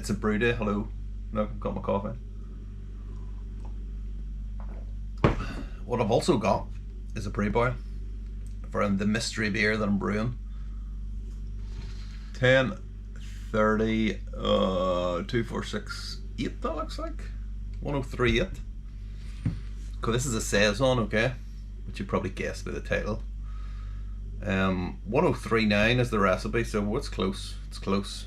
It's a brew day. Hello. Look, got my coffee. What I've also got is a pre-boil for the mystery beer that I'm brewing. 10, 30, 2, 4, 6, 8 that looks like. 1038. Because this is a Saison, okay? Which you probably guessed by the title. 1039 is the recipe, so it's close. It's close.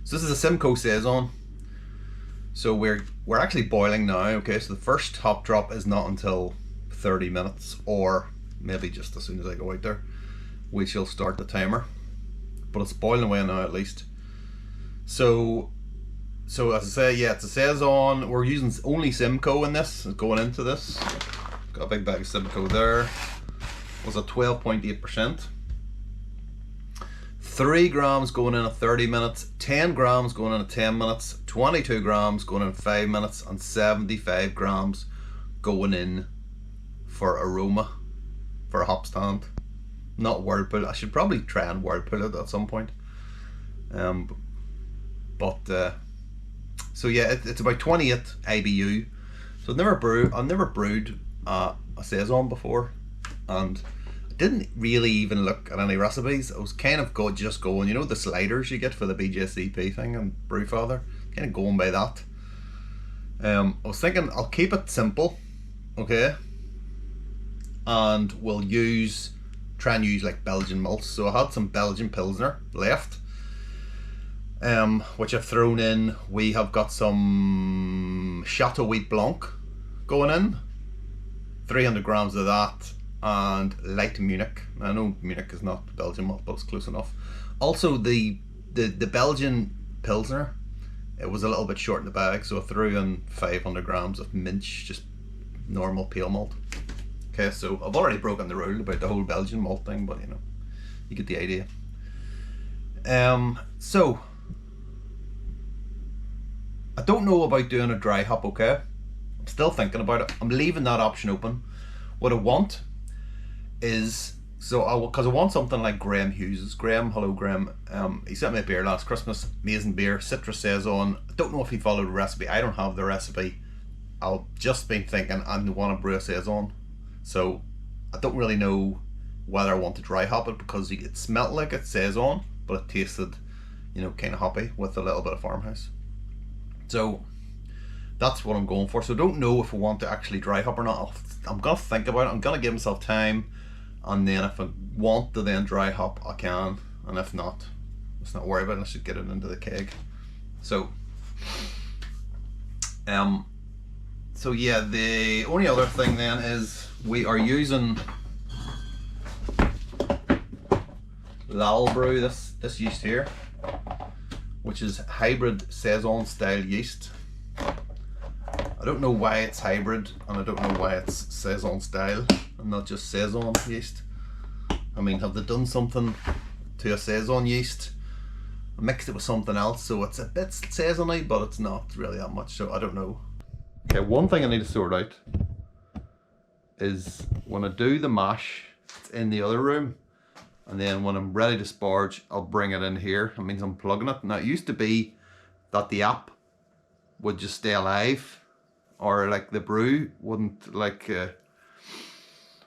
So this is a Simcoe Saison. So we're actually boiling now, okay? So the first hop drop is not until 30 minutes, or maybe just as soon as I go out there, we shall start the timer. But it's boiling away now at least. So as I say, yeah, it's a Saison. We're using only Simcoe in this, going into this. Got a big bag of Simcoe there. Was at 12.8%. 3 grams going in at 30 minutes, 10 grams going in at 10 minutes, 22 grams going in at 5 minutes, and 75 grams going in for aroma, for a hop stand. Not whirlpool. I should probably try and whirlpool it at some point. So yeah, it's about 28 IBU. So I've never brewed a Saison before, and I didn't really even look at any recipes. I was kind of just going, you know, the sliders you get for the BJCP thing and Brewfather, kind of going by that. I was thinking I'll keep it simple, okay, and we'll try and use like Belgian malts. So I had some Belgian Pilsner left, which I've thrown in. We have got some Chateau Wheat Blanc going in, 300 grams of that, and light Munich. I know Munich is not Belgian malt, but it's close enough. Also the Belgian Pilsner, it was a little bit short in the bag, so I threw in 500 grams of Minch, just normal pale malt. Okay, so I've already broken the rule about the whole Belgian malt thing, but you know, you get the idea. So I don't know about doing a dry hop, okay? I'm still thinking about it. I'm leaving that option open. What I want is, because I want something like Graham Hughes's. Graham, hello Graham. He sent me a beer last Christmas, amazing beer, Citrus Saison. I don't know if he followed the recipe. I don't have the recipe. I've just been thinking I want to brew a Saison. So I don't really know whether I want to dry hop it, because it smelled like it Saison, but it tasted, you know, kind of hoppy with a little bit of farmhouse. So that's what I'm going for. So I don't know if I want to actually dry hop or not. I'm gonna think about it. I'm gonna give myself time, and then if I want to then dry hop, I can, and if not, let's not worry about it. Let's just get it into the keg. So so yeah, the only other thing then is we are using Lal Brew, this yeast here, which is hybrid Saison style yeast. I don't know why it's hybrid, and I don't know why it's Saison style and not just Saison yeast. I mean, have they done something to a Saison yeast, mixed it with something else, so it's a bit Saison-y, but it's not really that much, so I don't know. Okay, one thing I need to sort out is when I do the mash, it's in the other room, and then when I'm ready to sparge, I'll bring it in here. It means I'm plugging it. Now, it used to be that the app would just stay alive, or like the brew wouldn't, like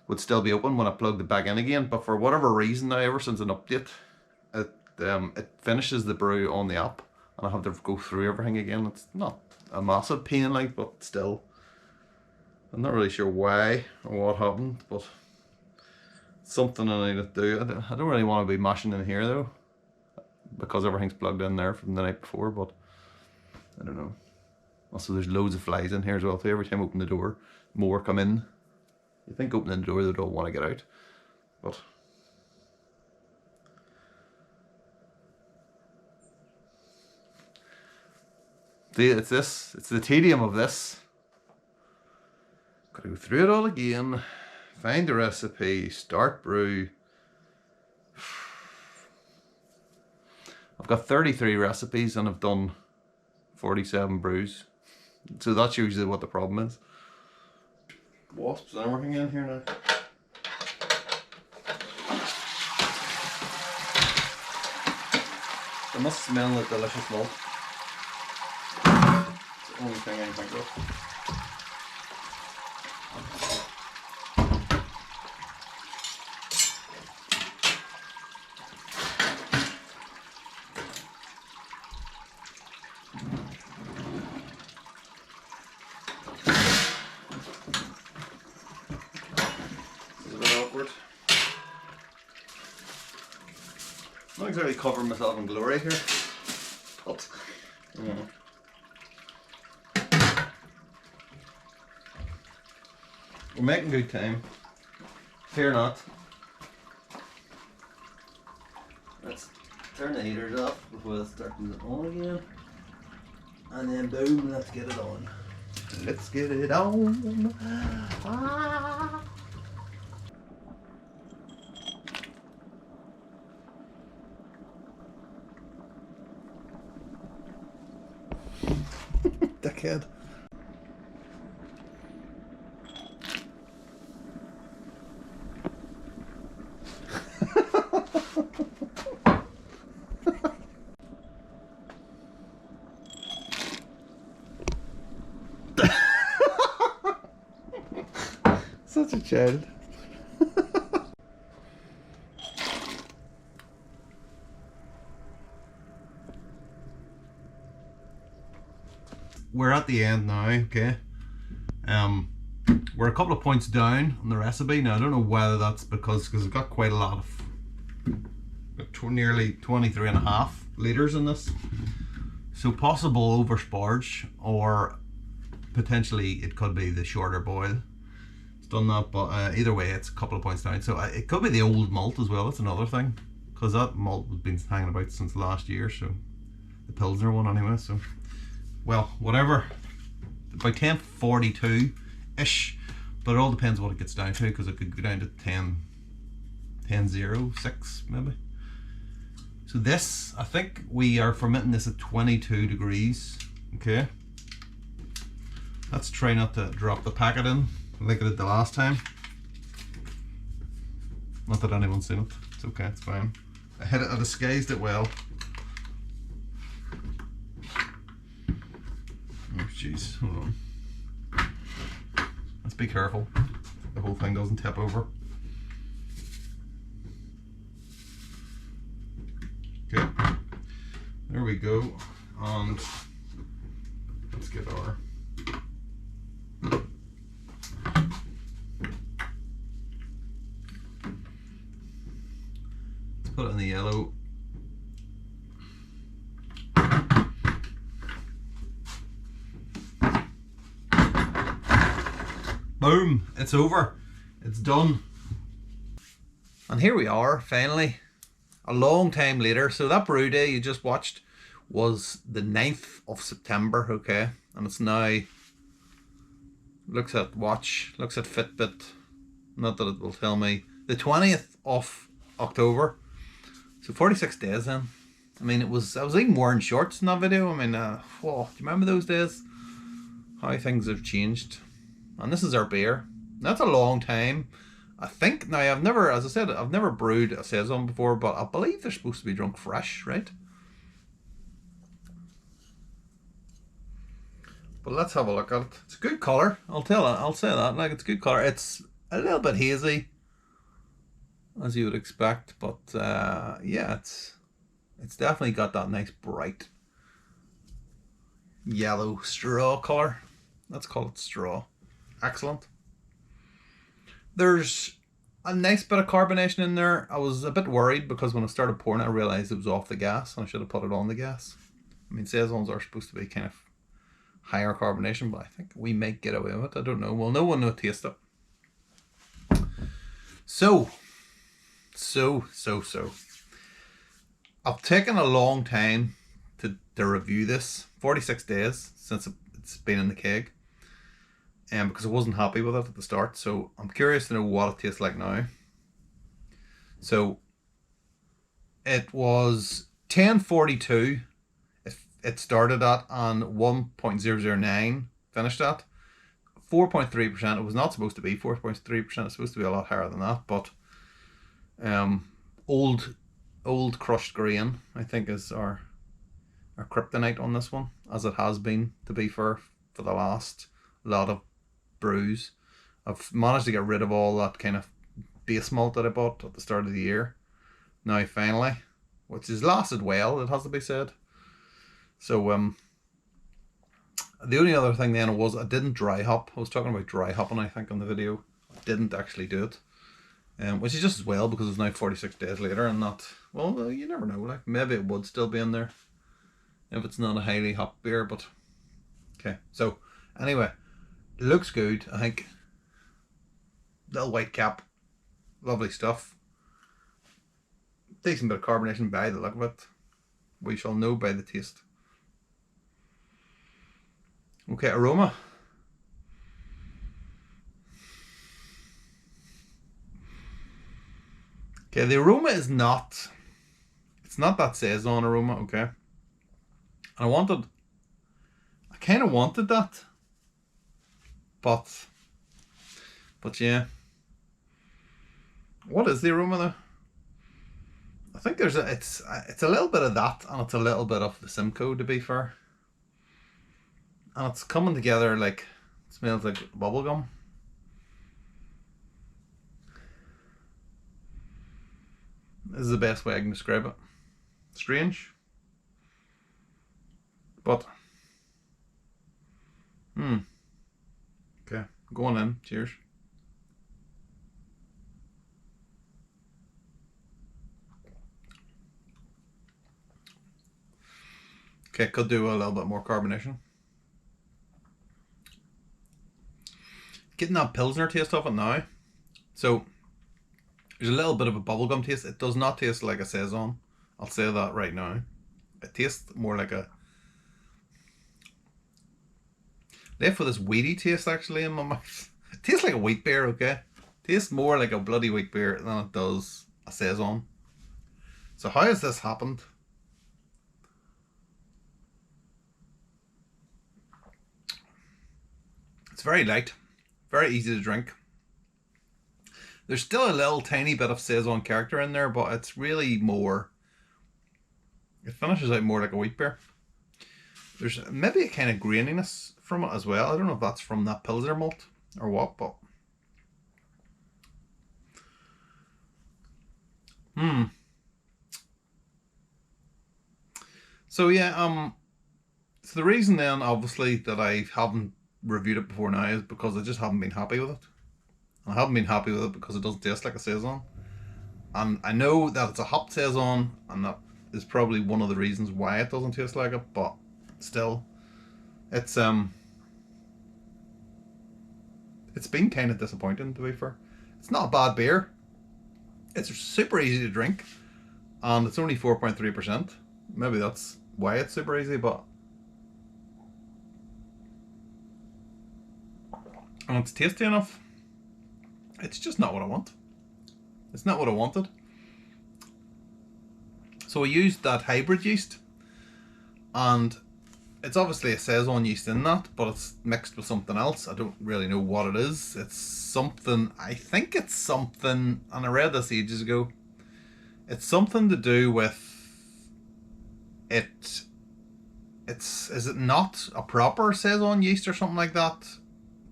would still be open when I plugged it back in again, but for whatever reason now, ever since an update, it finishes the brew on the app, and I have to go through everything again. It's not a massive pain, like, but still, I'm not really sure why or what happened, but something I need to do. I don't really want to be mashing in here though, because everything's plugged in there from the night before, but I don't know. Also, there's loads of flies in here as well, so every time I open the door, more come in. You think opening the door, they don't want to get out, but see, it's the tedium of this. Gotta go through it all again, find the recipe, start brew. I've got 33 recipes and I've done 47 brews, so that's usually what the problem is. Wasps and everything in here now. It must smell like delicious malt. It's the only thing I can think of. It's a bit awkward. I'm not exactly covering myself in glory here, but we're making good time. Fear not. Let's turn the heaters off before it starts it on again. And then boom, let's get it on. Let's get it on. Ah. Dickhead. Such a child. We're at the end now, okay? We're a couple of points down on the recipe. Now I don't know whether that's because I've got quite a lot of nearly 23.5 litres in this. So possible over sparge, or potentially it could be the shorter boil. It's done that, but either way it's a couple of points down. So it could be the old malt as well, that's another thing. Because that malt has been hanging about since last year, so the Pilsner one anyway, so well, whatever. About 1042-ish, but it all depends what it gets down to, because it could go down to 10.06 maybe. So this, I think we are fermenting this at 22 degrees, okay? Let's try not to drop the packet in like I did the last time. Not that anyone's seen it, it's okay, it's fine. I disguised it well. Oh jeez, hold on. Let's be careful the whole thing doesn't tip over. Okay, there we go. And let's get our put it in the yellow. Boom, it's over, it's done. And here we are, finally, a long time later. So that brew day you just watched was the 9th of September, okay? And it's now, looks at watch, looks at Fitbit, not that it will tell me, the 20th of October. So 46 days then. I mean, I was even wearing shorts in that video. I mean, whoa, do you remember those days? How things have changed. And this is our beer. That's a long time. I think, now I've never, as I said, I've never brewed a Saison before, but I believe they're supposed to be drunk fresh, right? But let's have a look at it. It's a good colour. I'll say that. Like, it's a good colour. It's a little bit hazy, as you would expect, but yeah, it's definitely got that nice bright yellow straw colour. Let's call it straw. Excellent. There's a nice bit of carbonation in there. I was a bit worried because when I started pouring it, I realised it was off the gas and I should have put it on the gas. I mean, Saisons are supposed to be kind of higher carbonation, but I think we might get away with it. I don't know. Well, no one will taste it. So. I've taken a long time to review this. 46 days since it's been in the keg. Because I wasn't happy with it at the start. So I'm curious to know what it tastes like now. So it was 1042 it started at, and 1.009 finished at. 4.3%. It was not supposed to be 4.3%. It's supposed to be a lot higher than that, but old crushed grain, I think, is our or kryptonite on this one, as it has been, to be fair, for the last lot of brews. I've managed to get rid of all that kind of base malt that I bought at the start of the year. Now finally, which has lasted well, it has to be said. So the only other thing then was I didn't dry hop. I was talking about dry hopping, I think, on the video. I didn't actually do it. Which is just as well, because it's now 46 days later and not, well, you never know, like maybe it would still be in there if it's not a highly hopped beer, but okay. So anyway, it looks good, I think. Little white cap, lovely stuff. Decent bit of carbonation by the look of it. We shall know by the taste. Okay, aroma. Okay, the aroma is not, it's not that Saison aroma, okay? And I kind of wanted that, but yeah. What is the aroma though? I think there's it's a little bit of that, and it's a little bit of the Simcoe, to be fair. And it's coming together like, it smells like bubblegum. This is the best way I can describe it. Strange. But, okay, going in, cheers. Okay, could do a little bit more carbonation. Getting that Pilsner taste off it now. So, there's a little bit of a bubblegum taste. It does not taste like a Saison. I'll say that right now. It tastes more like a... left with this weedy taste actually in my mouth. It tastes like a wheat beer, okay? It tastes more like a bloody wheat beer than it does a Saison. So how has this happened? It's very light. Very easy to drink. There's still a little tiny bit of Saison character in there, but it's really more... it finishes out more like a wheat beer. There's maybe a kind of graininess from it as well. I don't know if that's from that Pilsner malt or what, but... So yeah, so the reason then, obviously, that I haven't reviewed it before now is because I just haven't been happy with it. I haven't been happy with it because it doesn't taste like a Saison. And I know that it's a hopped Saison, and that is probably one of the reasons why it doesn't taste like it, but still, it's been kind of disappointing, to be fair. It's not a bad beer. It's super easy to drink, and it's only 4.3%. Maybe that's why it's super easy, but... and it's tasty enough. It's just not what I want. It's not what I wanted. So I used that hybrid yeast, and it's obviously a Saison yeast in that, but it's mixed with something else. I don't really know what it is. It's something, I think it's something, and I read this ages ago. It's something to do with it. Is it not a proper Saison yeast or something like that?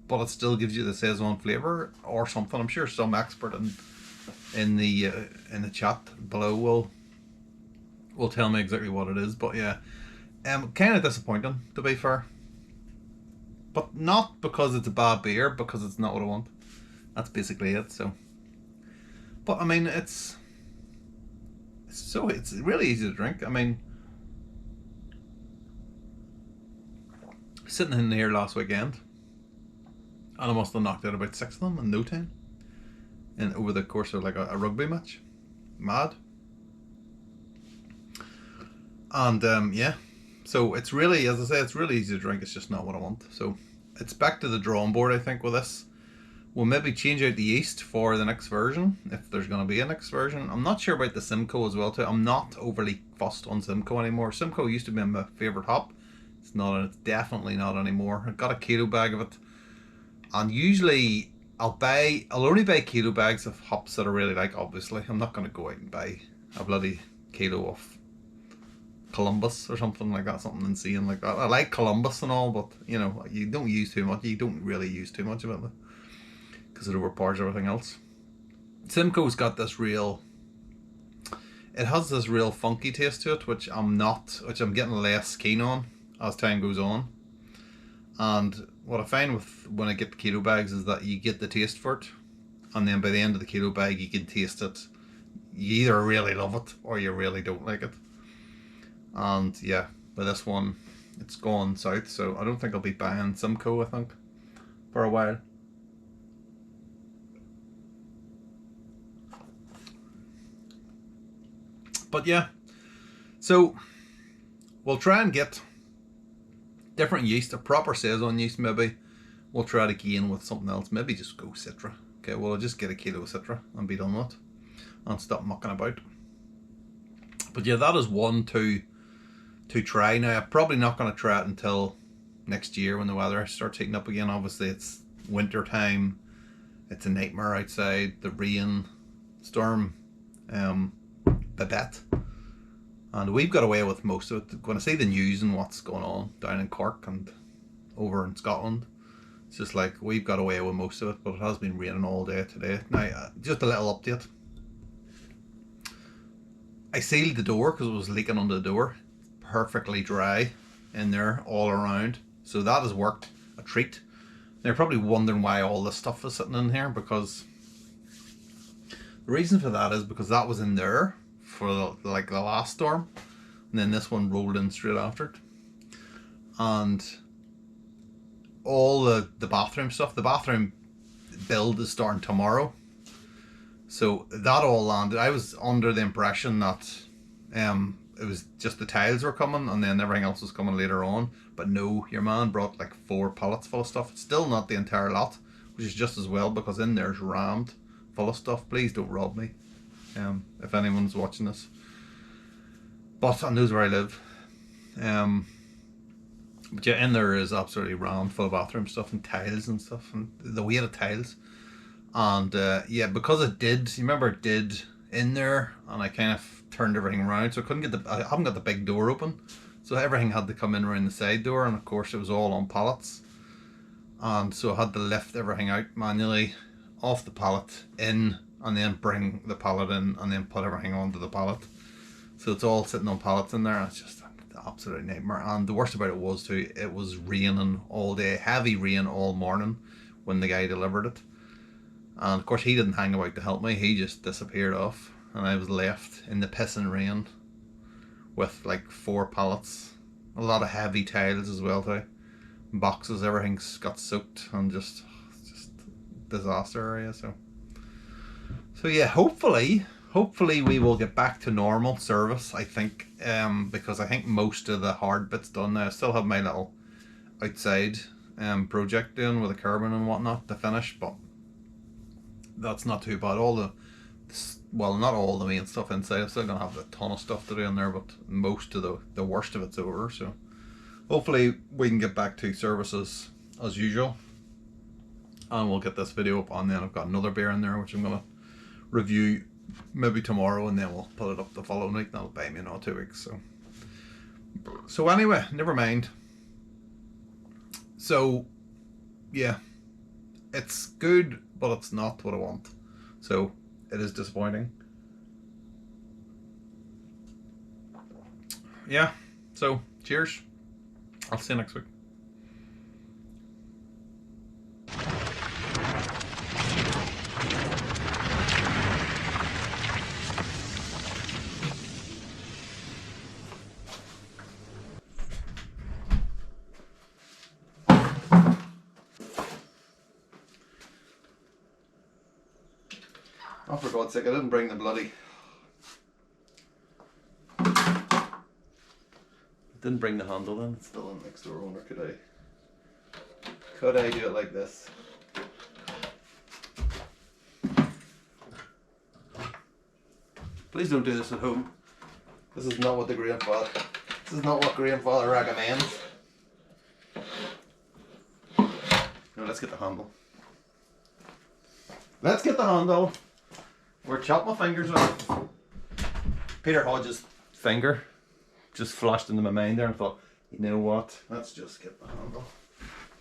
But it still gives you the Saison flavour or something. I'm sure some expert in the chat below will tell me exactly what it is. But yeah, kind of disappointing, to be fair. But not because it's a bad beer, because it's not what I want. That's basically it. So, but I mean, it's really easy to drink. I mean, sitting in here last weekend, and I must have knocked out about 6 of them in no time. And over the course of like a rugby match. Mad. And yeah. So it's really, as I say, it's really easy to drink. It's just not what I want. So it's back to the drawing board, I think, with this. We'll maybe change out the yeast for the next version, if there's going to be a next version. I'm not sure about the Simcoe as well too. I'm not overly fussed on Simcoe anymore. Simcoe used to be my favourite hop. It's not. It's definitely not anymore. I got a kilo bag of it. And usually I'll only buy kilo bags of hops that I really like, obviously. I'm not going to go out and buy a bloody kilo of Columbus or something like that, something insane like that. I like Columbus and all, but you know, you don't use too much. You don't really use too much of it because it overpowers everything else. Simcoe's got this real. It has this real funky taste to it, which I'm getting less keen on as time goes on. And what I find with when I get the kilo bags is that you get the taste for it, and then by the end of the kilo bag you can taste it. You either really love it or you really don't like it. And yeah, by this one it's gone south, so I don't think I'll be buying Simcoe, I think, for a while. But yeah, so we'll try and get different yeast, a proper Saison yeast maybe. We'll try it again with something else, maybe just go Citra. Okay, well I'll just get a kilo of Citra and be done with it and stop mucking about. But yeah, that is one to try. Now I'm probably not going to try it until next year when the weather starts heating up again. Obviously it's winter time, it's a nightmare outside, the rain, storm, Babette, and we've got away with most of it. When I see the news and what's going on down in Cork and over in Scotland, it's just like we've got away with most of it, but it has been raining all day today. Now just a little update, I sealed the door because it was leaking under the door. Perfectly dry in there all around, so that has worked a treat. Now you're probably wondering why all this stuff is sitting in here, because the reason for that is because that was in there for the last storm, and then this one rolled in straight after it. And all the bathroom stuff, the bathroom build is starting tomorrow, so that all landed. I was under the impression that it was just the tiles were coming and then everything else was coming later on, but no, your man brought like 4 pallets full of stuff. It's still not the entire lot, which is just as well, because in there's rammed full of stuff. Please don't rob me, if anyone's watching this, but I knows where I live. But yeah, in there is absolutely rammed full of bathroom stuff and tiles and stuff, and the weight of tiles. And yeah, because it did, you remember it did in there, and I kind of turned everything around, so I couldn't get I haven't got the big door open, so everything had to come in around the side door, and of course it was all on pallets, and so I had to lift everything out manually off the pallet in, and then bring the pallet in, and then put everything onto the pallet. So it's all sitting on pallets in there, and it's just an absolute nightmare. And the worst about it was too, it was raining all day, heavy rain all morning when the guy delivered it. And of course he didn't hang about to help me, he just disappeared off, and I was left in the pissing rain with like 4 pallets, a lot of heavy tiles as well too, boxes, everything's got soaked, and just disaster area. So yeah, hopefully we will get back to normal service, I think, because I think most of the hard bits done now. I still have my little outside project doing with the carbon and whatnot to finish, but that's not too bad. Well, not all the main stuff inside. I'm still gonna have a ton of stuff to do in there, but most of the worst of it's over. So hopefully we can get back to services as usual, and we'll get this video up. And then I've got another beer in there which I'm gonna review maybe tomorrow, and then we'll put it up the following week. That'll buy me another 2 weeks. So anyway, never mind. So yeah, it's good, but it's not what I want, so it is disappointing. Yeah, so cheers, I'll see you next week. Oh, for God's sake, I didn't bring the bloody... Didn't bring the handle in. It's still in next door owner. Could I do it like this? Please don't do this at home. This is not what the grandfather... This is not what grandfather recommends. No, let's get the handle. Let's get the handle. We're chopping my fingers off. Peter Hodges' finger. just flashed into my mind there and thought, you know what, let's just get the handle.